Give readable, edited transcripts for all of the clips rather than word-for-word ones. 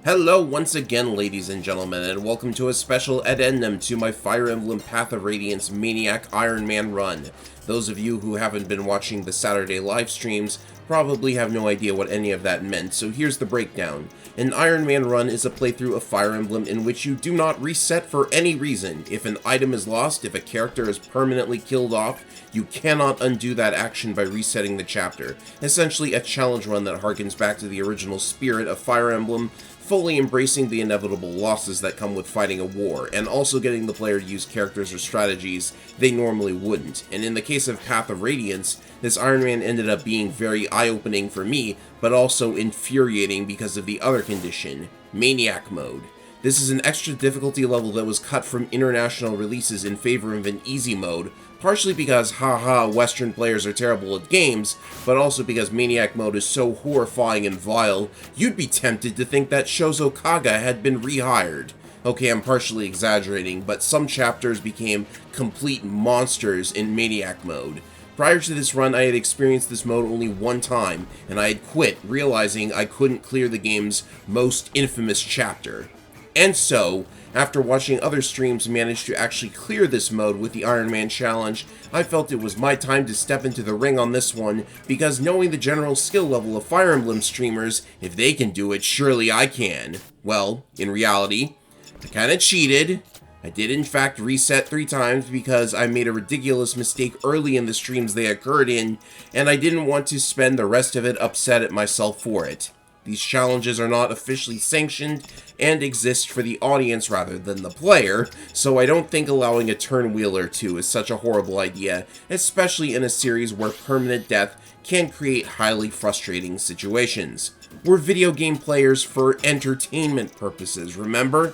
Hello once again, ladies and gentlemen, and welcome to a special addendum to my Fire Emblem Path of Radiance Maniac Iron Man run. Those of you who haven't been watching the Saturday live streams probably have no idea what any of that meant, so here's the breakdown. An Iron Man run is a playthrough of Fire Emblem in which you do not reset for any reason. If an item is lost, if a character is permanently killed off, you cannot undo that action by resetting the chapter. Essentially a challenge run that harkens back to the original spirit of Fire Emblem, fully embracing the inevitable losses that come with fighting a war, and also getting the player to use characters or strategies they normally wouldn't. And in the case of Path of Radiance, this Iron Man ended up being very eye-opening for me, but also infuriating because of the other condition, Maniac Mode. This is an extra difficulty level that was cut from international releases in favor of an easy mode, partially because haha Western players are terrible at games, but also because Maniac Mode is so horrifying and vile, you'd be tempted to think that Shozo Kaga had been rehired. Okay, I'm partially exaggerating, but some chapters became complete monsters in Maniac Mode. Prior to this run, I had experienced this mode only one time, and I had quit, realizing I couldn't clear the game's most infamous chapter. And so, after watching other streams manage to actually clear this mode with the Iron Man challenge, I felt it was my time to step into the ring on this one, because knowing the general skill level of Fire Emblem streamers, if they can do it, surely I can. Well, in reality, I kinda cheated. I did in fact reset 3 times because I made a ridiculous mistake early in the streams they occurred in, and I didn't want to spend the rest of it upset at myself for it. These challenges are not officially sanctioned and exist for the audience rather than the player, so I don't think allowing a turn wheel or two is such a horrible idea, especially in a series where permanent death can create highly frustrating situations. We're video game players for entertainment purposes, remember?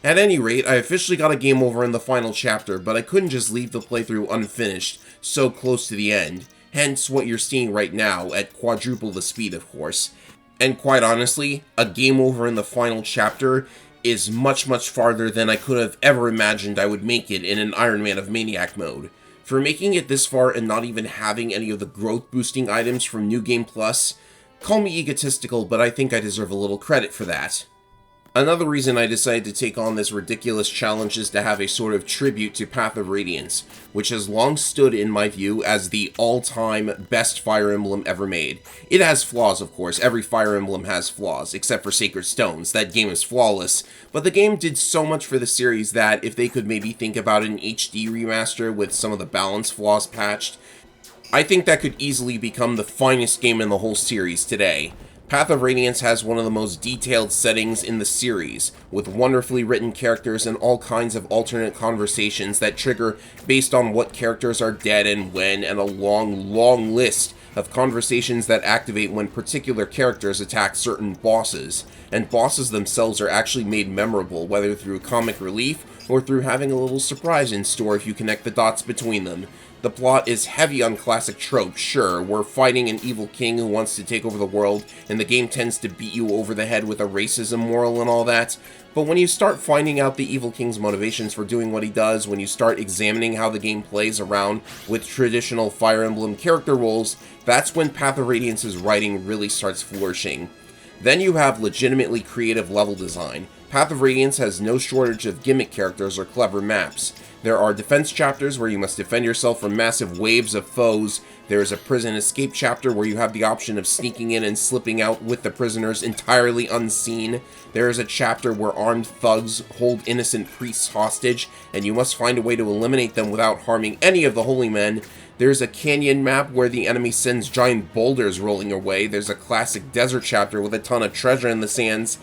At any rate, I officially got a game over in the final chapter, but I couldn't just leave the playthrough unfinished, so close to the end, hence what you're seeing right now, at quadruple the speed of course. And quite honestly, a game over in the final chapter is much farther than I could have ever imagined I would make it in an Iron Man of Maniac Mode. For making it this far and not even having any of the growth boosting items from New Game Plus, call me egotistical, but I think I deserve a little credit for that. Another reason I decided to take on this ridiculous challenge is to have a sort of tribute to Path of Radiance, which has long stood, in my view, as the all-time best Fire Emblem ever made. It has flaws, of course. Every Fire Emblem has flaws, except for Sacred Stones. That game is flawless, but the game did so much for the series that if they could maybe think about an HD remaster with some of the balance flaws patched, I think that could easily become the finest game in the whole series today. Path of Radiance has one of the most detailed settings in the series, with wonderfully written characters and all kinds of alternate conversations that trigger based on what characters are dead and when, and a long list of conversations that activate when particular characters attack certain bosses. And bosses themselves are actually made memorable, whether through comic relief or through having a little surprise in store if you connect the dots between them. The plot is heavy on classic tropes, sure. We're fighting an evil king who wants to take over the world, and the game tends to beat you over the head with a racism moral and all that. But when you start finding out the evil king's motivations for doing what he does, when you start examining how the game plays around with traditional Fire Emblem character roles, that's when Path of Radiance's writing really starts flourishing. Then you have legitimately creative level design. Path of Radiance has no shortage of gimmick characters or clever maps. There are defense chapters where you must defend yourself from massive waves of foes. There is a prison escape chapter where you have the option of sneaking in and slipping out with the prisoners entirely unseen. There is a chapter where armed thugs hold innocent priests hostage, and you must find a way to eliminate them without harming any of the holy men. There's a canyon map where the enemy sends giant boulders rolling away. There's a classic desert chapter with a ton of treasure in the sands.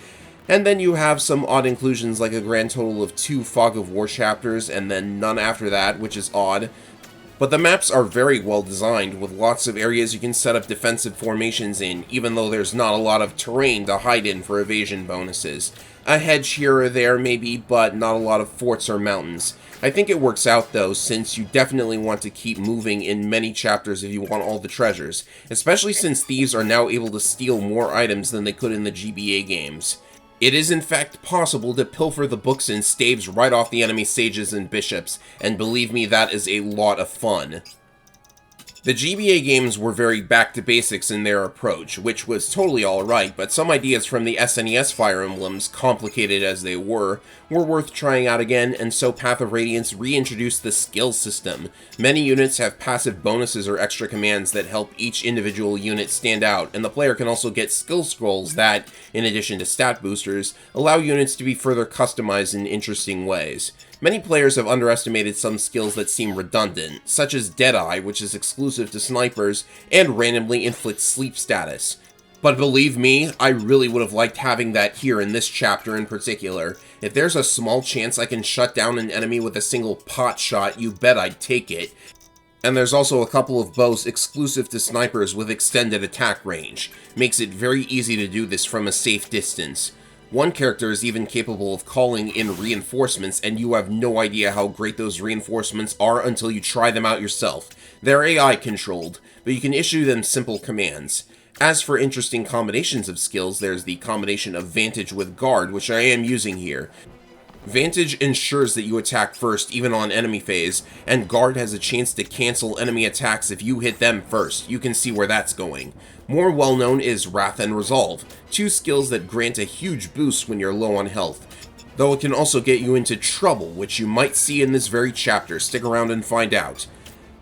And then you have some odd inclusions like a grand total of 2 Fog of War chapters and then none after that, which is odd. But the maps are very well designed, with lots of areas you can set up defensive formations in, even though there's not a lot of terrain to hide in for evasion bonuses. A hedge here or there maybe, but not a lot of forts or mountains. I think it works out though, since you definitely want to keep moving in many chapters if you want all the treasures, especially since thieves are now able to steal more items than they could in the GBA games. It is in fact possible to pilfer the books and staves right off the enemy sages and bishops, and believe me, that is a lot of fun. The GBA games were very back to basics in their approach, which was totally alright, but some ideas from the SNES Fire Emblems, complicated as they were worth trying out again, and so Path of Radiance reintroduced the skill system. Many units have passive bonuses or extra commands that help each individual unit stand out, and the player can also get skill scrolls that, in addition to stat boosters, allow units to be further customized in interesting ways. Many players have underestimated some skills that seem redundant, such as Deadeye, which is exclusive to snipers, and randomly inflicts sleep status. But believe me, I really would have liked having that here in this chapter in particular. If there's a small chance I can shut down an enemy with a single pot shot, you bet I'd take it. And there's also a couple of bows exclusive to snipers with extended attack range. Makes it very easy to do this from a safe distance. One character is even capable of calling in reinforcements, and you have no idea how great those reinforcements are until you try them out yourself. They're AI controlled, but you can issue them simple commands. As for interesting combinations of skills, there's the combination of Vantage with Guard, which I am using here. Vantage ensures that you attack first, even on enemy phase, and Guard has a chance to cancel enemy attacks if you hit them first. You can see where that's going. More well-known is Wrath and Resolve, two skills that grant a huge boost when you're low on health, though it can also get you into trouble, which you might see in this very chapter. Stick around and find out.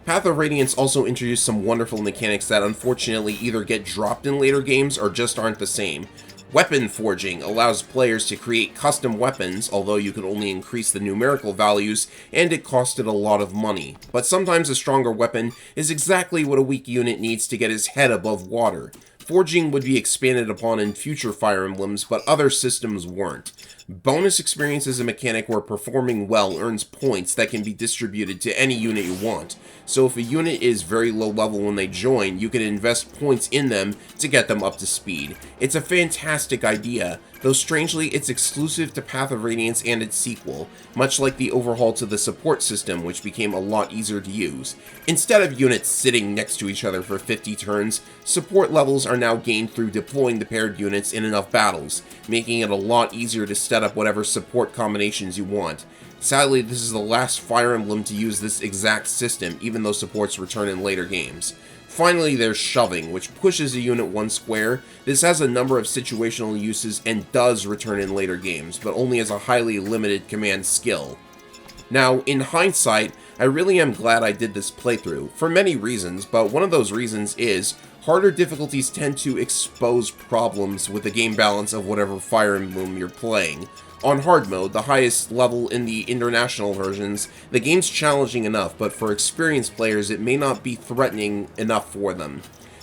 Path of Radiance also introduced some wonderful mechanics that unfortunately either get dropped in later games or just aren't the same. Weapon forging allows players to create custom weapons, although you can only increase the numerical values, and it costed a lot of money. But sometimes a stronger weapon is exactly what a weak unit needs to get his head above water. Forging would be expanded upon in future Fire Emblems, but other systems weren't. Bonus experience is a mechanic where performing well earns points that can be distributed to any unit you want. So if a unit is very low level when they join, you can invest points in them to get them up to speed. It's a fantastic idea, though strangely it's exclusive to Path of Radiance and its sequel, much like the overhaul to the support system, which became a lot easier to use. Instead of units sitting next to each other for 50 turns, support levels are now gained through deploying the paired units in enough battles, making it a lot easier to set up whatever support combinations you want. Sadly, this is the last Fire Emblem to use this exact system, even though supports return in later games. Finally, there's Shoving, which pushes a unit one square. This has a number of situational uses and does return in later games, but only as a highly limited command skill. Now, in hindsight, I really am glad I did this playthrough, for many reasons, but one of those reasons is harder difficulties tend to expose problems with the game balance of whatever Fire Emblem you're playing. On hard mode, the highest level in the international versions, the game's challenging enough, but for experienced players it may not be threatening enough for them.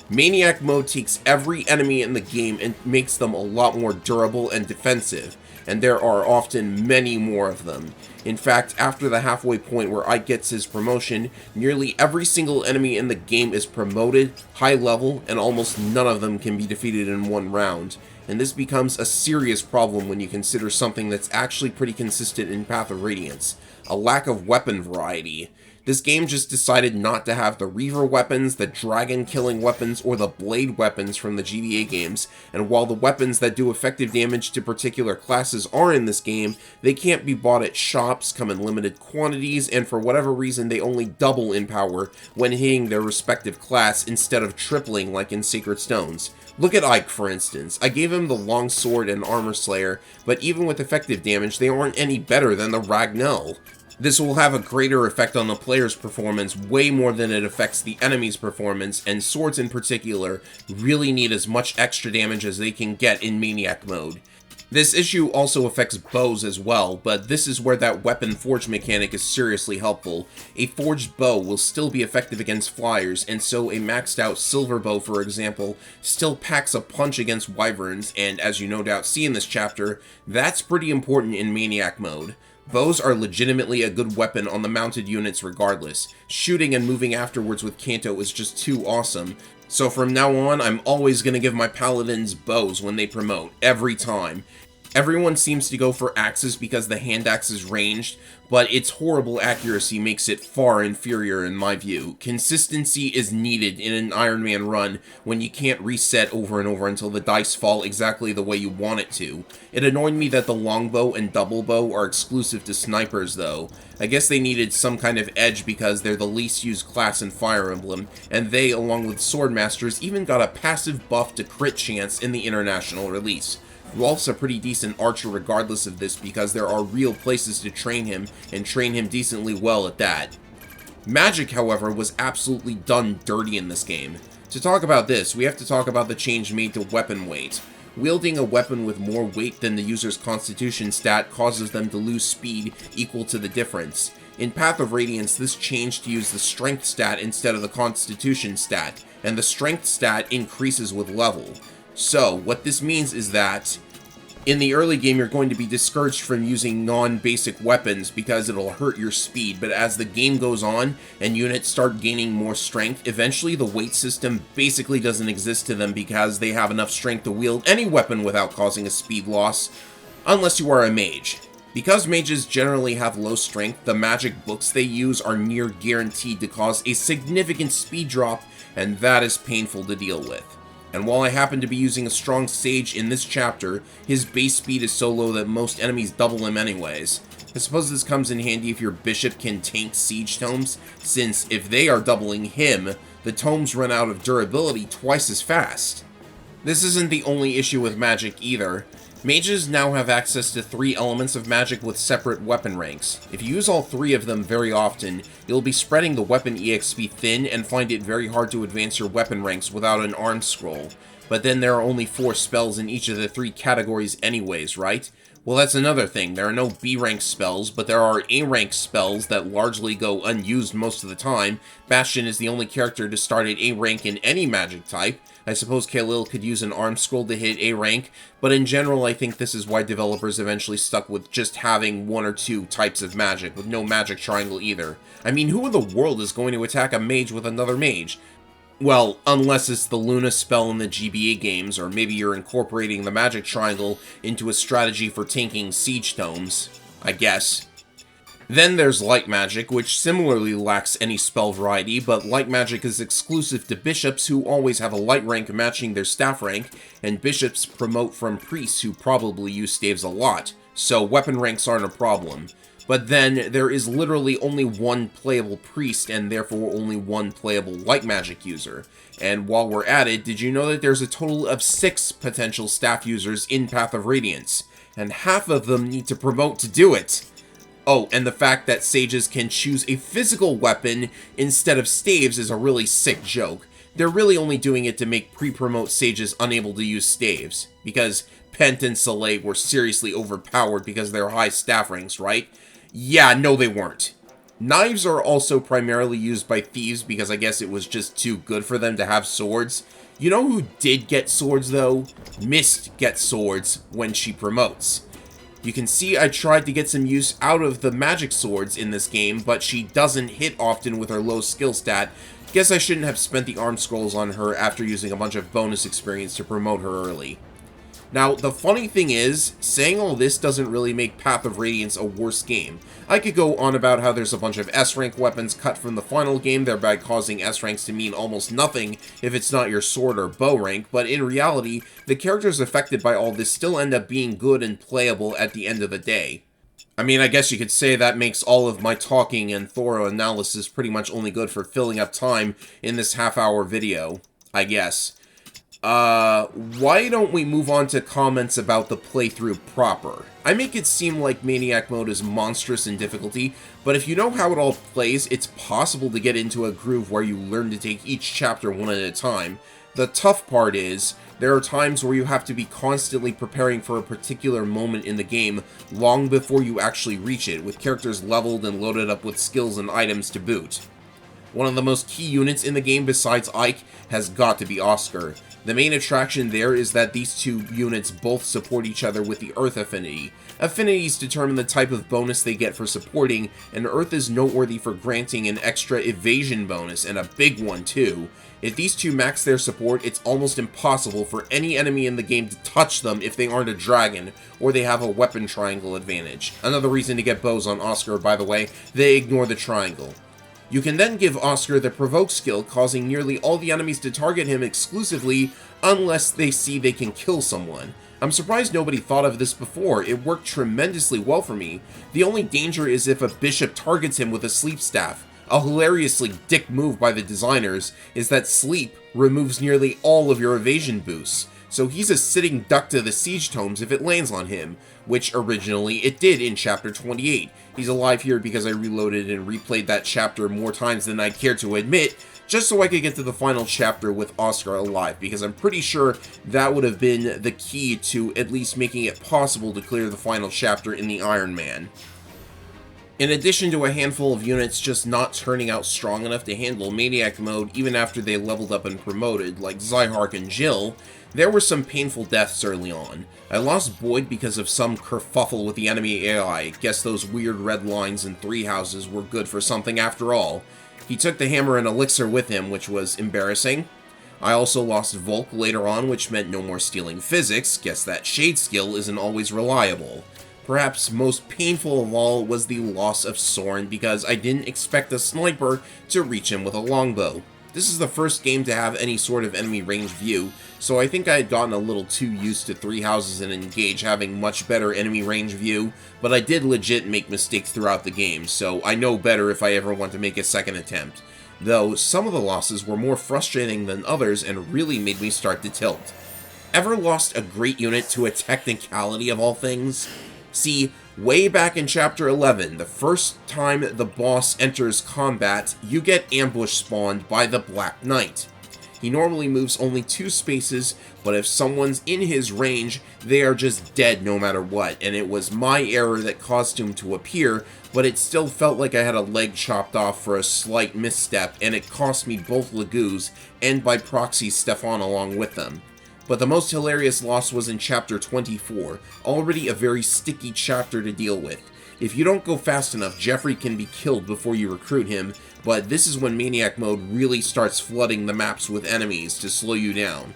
Maniac mode takes every enemy in the game and makes them a lot more durable and defensive, and there are often many more of them. In fact, after the halfway point where Ike gets his promotion, nearly every single enemy in the game is promoted, high level, and almost none of them can be defeated in one round. And this becomes a serious problem when you consider something that's actually pretty consistent in Path of Radiance: a lack of weapon variety. This game just decided not to have the Reaver weapons, the dragon killing weapons, or the blade weapons from the GBA games, and while the weapons that do effective damage to particular classes are in this game, they can't be bought at shops, come in limited quantities, and for whatever reason they only double in power when hitting their respective class instead of tripling like in Sacred Stones. Look at Ike, for instance. I gave him the Longsword and Armor Slayer, but even with effective damage, they aren't any better than the Ragnell. This will have a greater effect on the player's performance, way more than it affects the enemy's performance, and swords in particular really need as much extra damage as they can get in Maniac mode. This issue also affects bows as well, but this is where that weapon forge mechanic is seriously helpful. A forged bow will still be effective against flyers, and so a maxed out silver bow, for example, still packs a punch against wyverns, and as you no doubt see in this chapter, that's pretty important in Maniac mode. Bows are legitimately a good weapon on the mounted units regardless. Shooting and moving afterwards with Kanto is just too awesome. So from now on, I'm always going to give my paladins bows when they promote, every time. Everyone seems to go for axes because the hand axe is ranged, but its horrible accuracy makes it far inferior in my view. Consistency is needed in an Iron Man run when you can't reset over and over until the dice fall exactly the way you want it to. It annoyed me that the longbow and double bow are exclusive to snipers though. I guess they needed some kind of edge because they're the least used class in Fire Emblem, and they, along with Swordmasters, even got a passive buff to crit chance in the international release. Rolf's a pretty decent archer regardless of this because there are real places to train him, and train him decently well at that. Magic, however, was absolutely done dirty in this game. To talk about this, we have to talk about the change made to weapon weight. Wielding a weapon with more weight than the user's constitution stat causes them to lose speed equal to the difference. In Path of Radiance, this changed to use the strength stat instead of the constitution stat, and the strength stat increases with level. So, what this means is that in the early game, you're going to be discouraged from using non-basic weapons because it'll hurt your speed, but as the game goes on and units start gaining more strength, eventually the weight system basically doesn't exist to them because they have enough strength to wield any weapon without causing a speed loss, unless you are a mage. Because mages generally have low strength, the magic books they use are near guaranteed to cause a significant speed drop, and that is painful to deal with. And while I happen to be using a strong sage in this chapter, his base speed is so low that most enemies double him anyways. I suppose this comes in handy if your bishop can tank siege tomes, since if they are doubling him, the tomes run out of durability twice as fast. This isn't the only issue with magic either. Mages now have access to 3 elements of magic with separate weapon ranks. If you use all 3 of them very often, you'll be spreading the weapon EXP thin and find it very hard to advance your weapon ranks without an arm scroll. But then there are only 4 spells in each of the 3 categories anyways, right? Well, that's another thing. There are no B-rank spells, but there are A-rank spells that largely go unused most of the time. Bastion is the only character to start at A-rank in any magic type. I suppose Kael'il could use an arm scroll to hit A rank, but in general I think this is why developers eventually stuck with just having 1 or 2 types of magic, with no magic triangle either. I mean, who in the world is going to attack a mage with another mage? Well, unless it's the Luna spell in the GBA games, or maybe you're incorporating the magic triangle into a strategy for tanking siege tomes, I guess. Then there's Light Magic, which similarly lacks any spell variety, but Light Magic is exclusive to bishops who always have a light rank matching their staff rank, and bishops promote from priests who probably use staves a lot, so weapon ranks aren't a problem. But then, there is literally only 1 playable priest, and therefore only 1 playable Light Magic user. And while we're at it, did you know that there's a total of 6 potential staff users in Path of Radiance? And half of them need to promote to do it! Oh, and the fact that sages can choose a physical weapon instead of staves is a really sick joke. They're really only doing it to make pre-promote sages unable to use staves, because Pent and Soleil were seriously overpowered because of their high staff ranks, right? Yeah, no they weren't. Knives are also primarily used by thieves because I guess it was just too good for them to have swords. You know who did get swords though? Mist gets swords when she promotes. You can see I tried to get some use out of the magic swords in this game, but she doesn't hit often with her low skill stat. Guess I shouldn't have spent the arm scrolls on her after using a bunch of bonus experience to promote her early. Now, the funny thing is, saying all this doesn't really make Path of Radiance a worse game. I could go on about how there's a bunch of S-rank weapons cut from the final game, thereby causing S-ranks to mean almost nothing if it's not your sword or bow rank, but in reality, the characters affected by all this still end up being good and playable at the end of the day. I mean, I guess you could say that makes all of my talking and thorough analysis pretty much only good for filling up time in this half-hour video, I guess. Why don't we move on to comments about the playthrough proper? I make it seem like Maniac Mode is monstrous in difficulty, but if you know how it all plays, it's possible to get into a groove where you learn to take each chapter one at a time. The tough part is, there are times where you have to be constantly preparing for a particular moment in the game long before you actually reach it, with characters leveled and loaded up with skills and items to boot. One of the most key units in the game besides Ike has got to be Oscar. The main attraction there is that these two units both support each other with the Earth affinity. Affinities determine the type of bonus they get for supporting, and Earth is noteworthy for granting an extra evasion bonus, and a big one too. If these two max their support, it's almost impossible for any enemy in the game to touch them if they aren't a dragon, or they have a weapon triangle advantage. Another reason to get bows on Oscar, by the way, they ignore the triangle. You can then give Oscar the Provoke skill, causing nearly all the enemies to target him exclusively unless they see they can kill someone. I'm surprised nobody thought of this before. It worked tremendously well for me. The only danger is if a bishop targets him with a sleep staff. A hilariously dick move by the designers is that sleep removes nearly all of your evasion boosts, so he's a sitting duck to the siege tomes if it lands on him, which originally it did in Chapter 28. He's alive here because I reloaded and replayed that chapter more times than I'd care to admit, just so I could get to the final chapter with Oscar alive, because I'm pretty sure that would have been the key to at least making it possible to clear the final chapter in the Iron Man. In addition to a handful of units just not turning out strong enough to handle Maniac mode even after they leveled up and promoted, like Zyhark and Jill, there were some painful deaths early on. I lost Boyd because of some kerfuffle with the enemy AI. Guess those weird red lines in 3 houses were good for something after all. He took the hammer and elixir with him, which was embarrassing. I also lost Volk later on, which meant no more stealing physics. Guess that shade skill isn't always reliable. Perhaps most painful of all was the loss of Soren, because I didn't expect a sniper to reach him with a longbow. This is the first game to have any sort of enemy range view, so I think I had gotten a little too used to 3 houses and Engage having much better enemy range view, but I did legit make mistakes throughout the game, so I know better if I ever want to make a second attempt. Though, some of the losses were more frustrating than others and really made me start to tilt. Ever lost a great unit to a technicality of all things? See, way back in Chapter 11, the first time the boss enters combat, you get ambush spawned by the Black Knight. He normally moves only 2 spaces, but if someone's in his range, they are just dead no matter what, and it was my error that caused him to appear, but it still felt like I had a leg chopped off for a slight misstep, and it cost me both Lagoos, and by proxy Stefan along with them. But the most hilarious loss was in Chapter 24, already a very sticky chapter to deal with. If you don't go fast enough, Jeffrey can be killed before you recruit him, but this is when Maniac mode really starts flooding the maps with enemies to slow you down.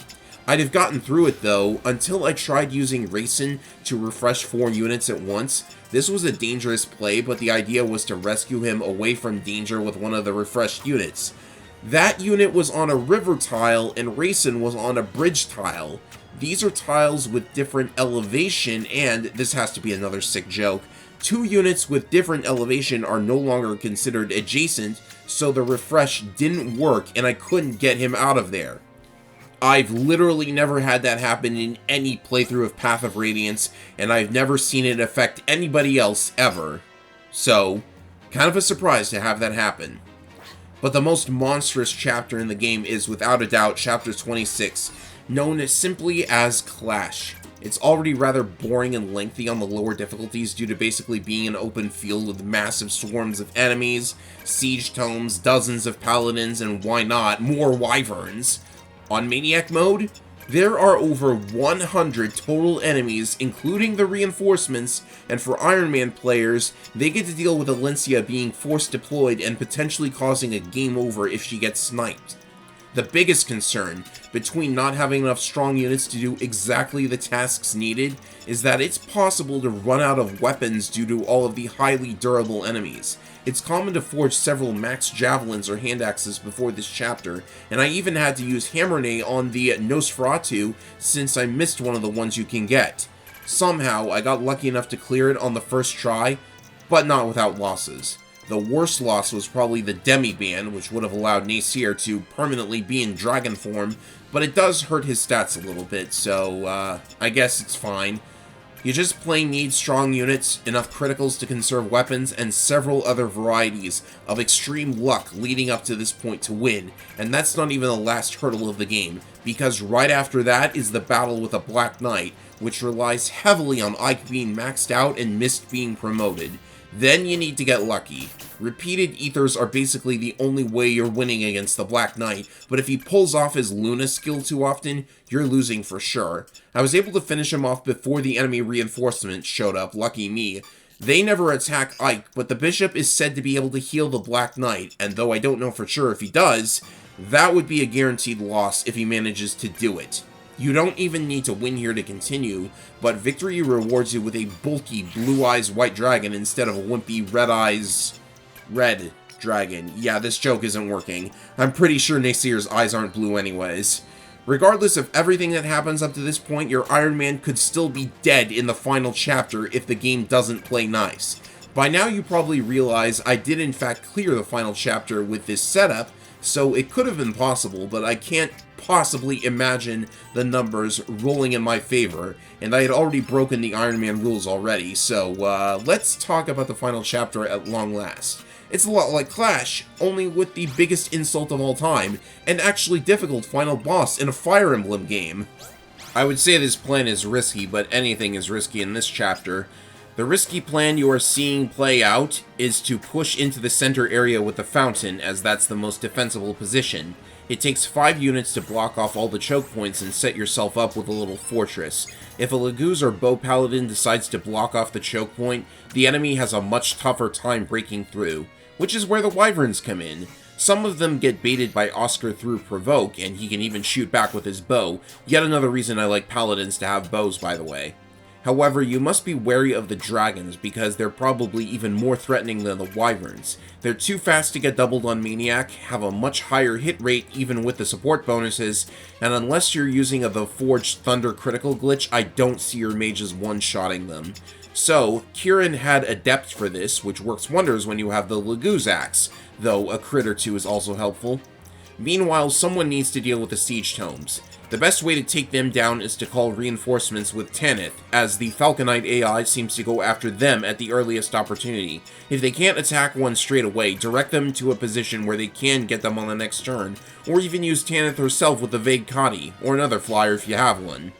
I'd have gotten through it though, until I tried using Racin to refresh 4 units at once. This was a dangerous play, but the idea was to rescue him away from danger with one of the refreshed units. That unit was on a river tile, and Racin was on a bridge tile. These are tiles with different elevation, and, this has to be another sick joke, 2 units with different elevation are no longer considered adjacent, so the refresh didn't work, and I couldn't get him out of there. I've literally never had that happen in any playthrough of Path of Radiance, and I've never seen it affect anybody else, ever. So, kind of a surprise to have that happen. But the most monstrous chapter in the game is, without a doubt, Chapter 26, known simply as Clash. It's already rather boring and lengthy on the lower difficulties due to basically being an open field with massive swarms of enemies, siege tomes, dozens of paladins, and why not, more wyverns. On Maniac mode, there are over 100 total enemies, including the reinforcements, and for Iron Man players, they get to deal with Alencia being force deployed and potentially causing a game over if she gets sniped. The biggest concern, between not having enough strong units to do exactly the tasks needed, is that it's possible to run out of weapons due to all of the highly durable enemies. It's common to forge several max javelins or hand axes before this chapter, and I even had to use Hammernay on the Nosferatu since I missed one of the ones you can get. Somehow, I got lucky enough to clear it on the first try, but not without losses. The worst loss was probably the Demi-Ban, which would have allowed Nasir to permanently be in dragon form, but it does hurt his stats a little bit, so I guess it's fine. You just plain need strong units, enough criticals to conserve weapons, and several other varieties of extreme luck leading up to this point to win, and that's not even the last hurdle of the game, because right after that is the battle with a Black Knight, which relies heavily on Ike being maxed out and Mist being promoted. Then you need to get lucky. Repeated ethers are basically the only way you're winning against the Black Knight, but if he pulls off his Luna skill too often, you're losing for sure. I was able to finish him off before the enemy reinforcements showed up, lucky me. They never attack Ike, but the Bishop is said to be able to heal the Black Knight, and though I don't know for sure if he does, that would be a guaranteed loss if he manages to do it. You don't even need to win here to continue, but victory rewards you with a bulky Blue Eyes White Dragon instead of a wimpy Red Eyes Red Dragon. Yeah, this joke isn't working. I'm pretty sure Naysayer's eyes aren't blue anyways. Regardless of everything that happens up to this point, your Iron Man could still be dead in the final chapter if the game doesn't play nice. By now you probably realize I did in fact clear the final chapter with this setup, so it could have been possible, but I can't possibly imagine the numbers rolling in my favor, and I had already broken the Iron Man rules already, so let's talk about the final chapter at long last. It's a lot like Clash, only with the biggest insult of all time, and actually difficult final boss in a Fire Emblem game. I would say this plan is risky, but anything is risky in this chapter. The risky plan you are seeing play out is to push into the center area with the fountain, as that's the most defensible position. It takes 5 units to block off all the choke points and set yourself up with a little fortress. If a Laguz or Bow Paladin decides to block off the choke point, the enemy has a much tougher time breaking through, which is where the Wyverns come in. Some of them get baited by Oscar through Provoke, and he can even shoot back with his bow. Yet another reason I like Paladins to have bows, by the way. However, you must be wary of the dragons, because they're probably even more threatening than the Wyverns. They're too fast to get doubled on Maniac, have a much higher hit rate even with the support bonuses, and unless you're using the Forged Thunder critical glitch, I don't see your mages one-shotting them. So, Kieran had Adept for this, which works wonders when you have the Laguz Axe, though a crit or two is also helpful. Meanwhile, someone needs to deal with the Siege Tomes. The best way to take them down is to call reinforcements with Tanith, as the Falconite AI seems to go after them at the earliest opportunity. If they can't attack one straight away, direct them to a position where they can get them on the next turn, or even use Tanith herself with the Vague Kadi, or another flyer if you have one.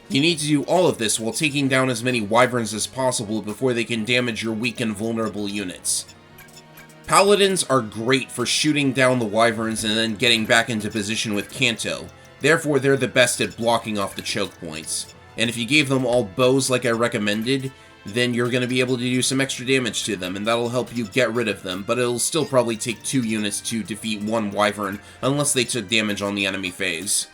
You need to do all of this while taking down as many Wyverns as possible before they can damage your weak and vulnerable units. Paladins are great for shooting down the Wyverns and then getting back into position with Kanto. Therefore, they're the best at blocking off the choke points. And if you gave them all bows like I recommended, then you're going to be able to do some extra damage to them, and that'll help you get rid of them, but it'll still probably take 2 units to defeat 1 Wyvern, unless they took damage on the enemy phase.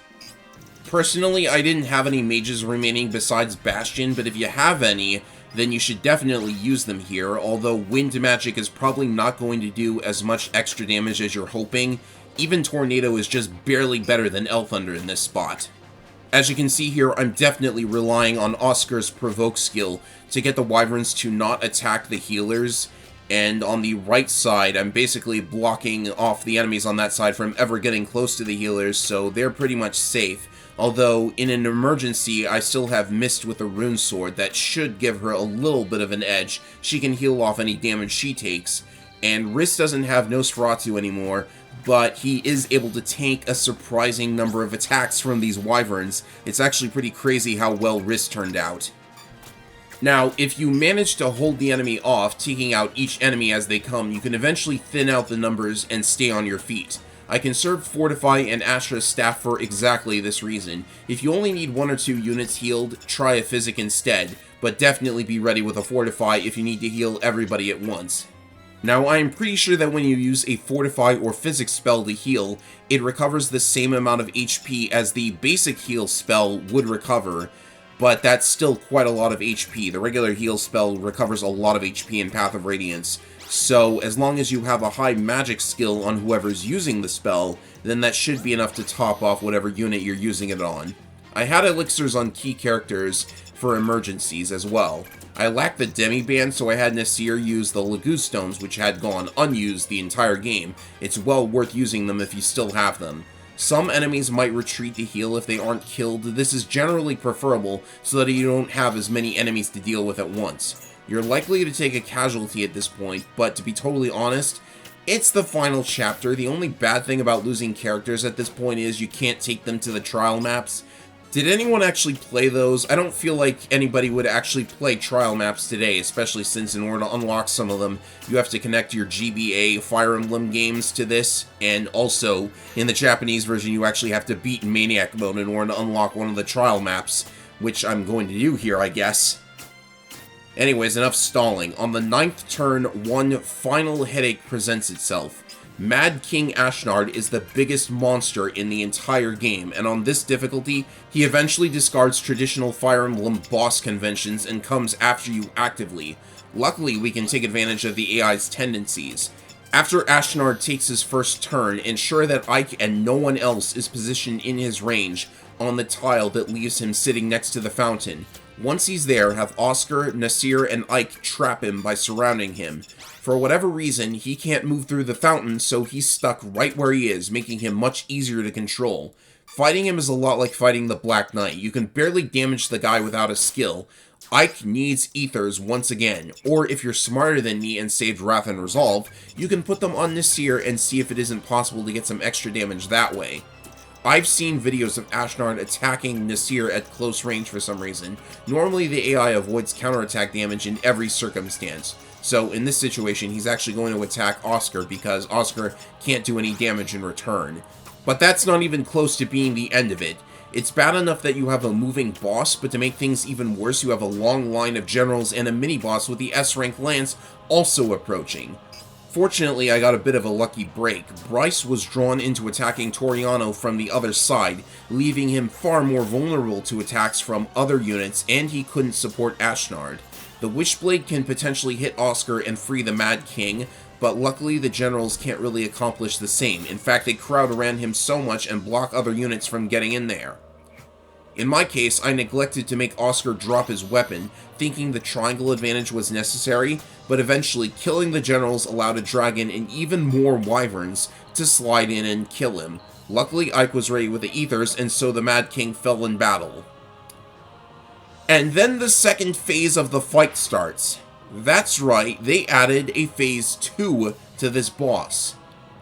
Personally, I didn't have any mages remaining besides Bastion, but if you have any, then you should definitely use them here, although Wind Magic is probably not going to do as much extra damage as you're hoping. Even Tornado is just barely better than Thunder in this spot. As you can see here, I'm definitely relying on Oscar's Provoke skill to get the Wyverns to not attack the healers, and on the right side, I'm basically blocking off the enemies on that side from ever getting close to the healers, so they're pretty much safe. Although, in an emergency, I still have Mist with a Rune Sword that should give her a little bit of an edge. She can heal off any damage she takes, and Riss doesn't have Nosferatu anymore, but he is able to tank a surprising number of attacks from these Wyverns. It's actually pretty crazy how well Riss turned out. Now, if you manage to hold the enemy off, taking out each enemy as they come, you can eventually thin out the numbers and stay on your feet. I conserved Fortify and Astra's Staff for exactly this reason. If you only need 1 or 2 units healed, try a Physic instead, but definitely be ready with a Fortify if you need to heal everybody at once. Now, I am pretty sure that when you use a Fortify or Physic spell to heal, it recovers the same amount of HP as the basic heal spell would recover, but that's still quite a lot of HP. The regular heal spell recovers a lot of HP in Path of Radiance, so as long as you have a high magic skill on whoever's using the spell, then that should be enough to top off whatever unit you're using it on. I had elixirs on key characters for emergencies as well. I lacked the Demi-Band, so I had Nasir use the Laguz Stones, which had gone unused the entire game. It's well worth using them if you still have them. Some enemies might retreat to heal if they aren't killed. This is generally preferable so that you don't have as many enemies to deal with at once. You're likely to take a casualty at this point, but to be totally honest, it's the final chapter. The only bad thing about losing characters at this point is you can't take them to the trial maps. Did anyone actually play those? I don't feel like anybody would actually play trial maps today, especially since in order to unlock some of them, you have to connect your GBA Fire Emblem games to this, and also, in the Japanese version, you actually have to beat Maniac Mode in order to unlock one of the trial maps, which I'm going to do here, I guess. Anyways, enough stalling. On the 9th turn, one final headache presents itself. Mad King Ashnard is the biggest monster in the entire game, and on this difficulty, he eventually discards traditional Fire Emblem boss conventions and comes after you actively. Luckily, we can take advantage of the AI's tendencies. After Ashnard takes his first turn, ensure that Ike and no one else is positioned in his range on the tile that leaves him sitting next to the fountain. Once he's there, have Oscar, Nasir, and Ike trap him by surrounding him. For whatever reason, he can't move through the fountain, so he's stuck right where he is, making him much easier to control. Fighting him is a lot like fighting the Black Knight. You can barely damage the guy without a skill. Ike needs ethers once again, or if you're smarter than me and saved Wrath and Resolve, you can put them on Nasir and see if it isn't possible to get some extra damage that way. I've seen videos of Ashnard attacking Nasir at close range for some reason. Normally the AI avoids counterattack damage in every circumstance. So in this situation, he's actually going to attack Oscar because Oscar can't do any damage in return. But that's not even close to being the end of it. It's bad enough that you have a moving boss, but to make things even worse, you have a long line of generals and a mini-boss with the S-rank Lance also approaching. Fortunately, I got a bit of a lucky break. Bryce was drawn into attacking Toriano from the other side, leaving him far more vulnerable to attacks from other units, and he couldn't support Ashnard. The Wishblade can potentially hit Oscar and free the Mad King, but luckily the generals can't really accomplish the same. In fact, they crowd around him so much and block other units from getting in there. In my case, I neglected to make Oscar drop his weapon, thinking the triangle advantage was necessary, but eventually killing the generals allowed a dragon and even more wyverns to slide in and kill him. Luckily, Ike was ready with the ethers, and so the Mad King fell in battle. And then the second phase of the fight starts. That's right, they added a phase 2 to this boss.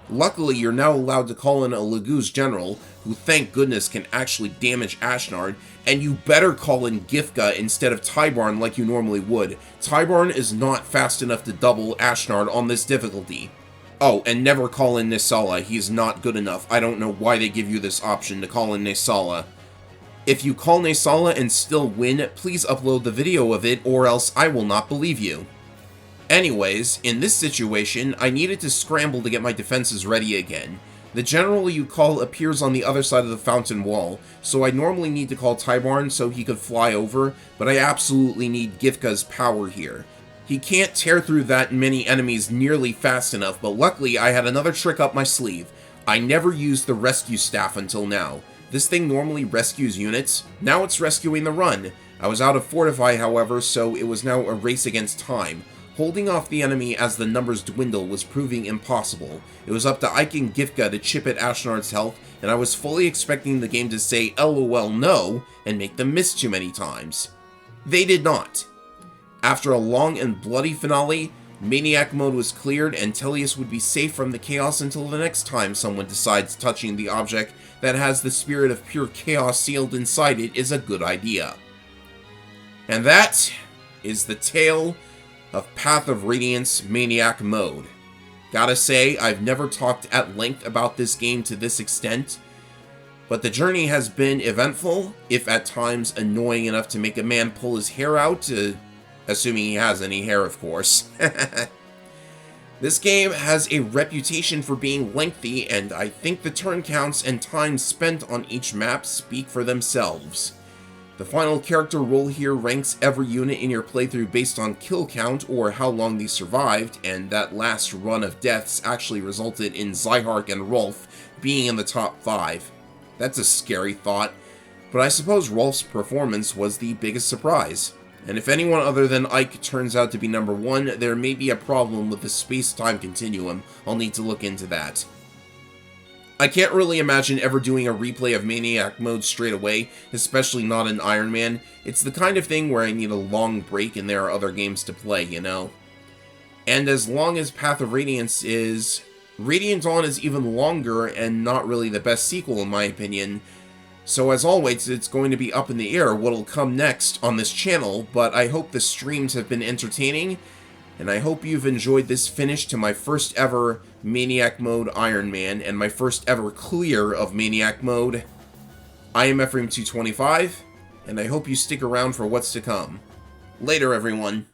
Luckily, you're now allowed to call in a Laguz general, who thank goodness can actually damage Ashnard, and you better call in Gifka instead of Tybarn like you normally would. Tybarn is not fast enough to double Ashnard on this difficulty. Oh, and never call in Nisala, he's not good enough. I don't know why they give you this option to call in Nisala. If you call Nisala and still win, please upload the video of it or else I will not believe you. Anyways, in this situation, I needed to scramble to get my defenses ready again. The general you call appears on the other side of the fountain wall, so I normally need to call Tybarn so he could fly over, but I absolutely need Gifka's power here. He can't tear through that many enemies nearly fast enough, but luckily I had another trick up my sleeve. I never used the rescue staff until now. This thing normally rescues units, now it's rescuing the run. I was out of Fortify, however, so it was now a race against time. Holding off the enemy as the numbers dwindle was proving impossible. It was up to Ike and Gifka to chip at Ashnard's health, and I was fully expecting the game to say LOL no, and make them miss too many times. They did not. After a long and bloody finale, Maniac Mode was cleared, and Tellius would be safe from the chaos until the next time someone decides touching the object that has the spirit of pure chaos sealed inside it is a good idea. And that is the tale of Path of Radiance Maniac Mode. Gotta say, I've never talked at length about this game to this extent, but the journey has been eventful, if at times annoying enough to make a man pull his hair out, assuming he has any hair, of course. This game has a reputation for being lengthy, and I think the turn counts and time spent on each map speak for themselves. The final character roll here ranks every unit in your playthrough based on kill count or how long they survived, and that last run of deaths actually resulted in Zyhark and Rolf being in the top 5. That's a scary thought, but I suppose Rolf's performance was the biggest surprise. And if anyone other than Ike turns out to be number 1, there may be a problem with the space-time continuum. I'll need to look into that. I can't really imagine ever doing a replay of Maniac Mode straight away, especially not in Iron Man. It's the kind of thing where I need a long break and there are other games to play, you know? And as long as Path of Radiance is... Radiant Dawn is even longer and not really the best sequel in my opinion. So as always, it's going to be up in the air what'll come next on this channel, but I hope the streams have been entertaining, and I hope you've enjoyed this finish to my first ever Maniac Mode Iron Man, and my first ever clear of Maniac Mode. I am Ephraim225, and I hope you stick around for what's to come. Later, everyone.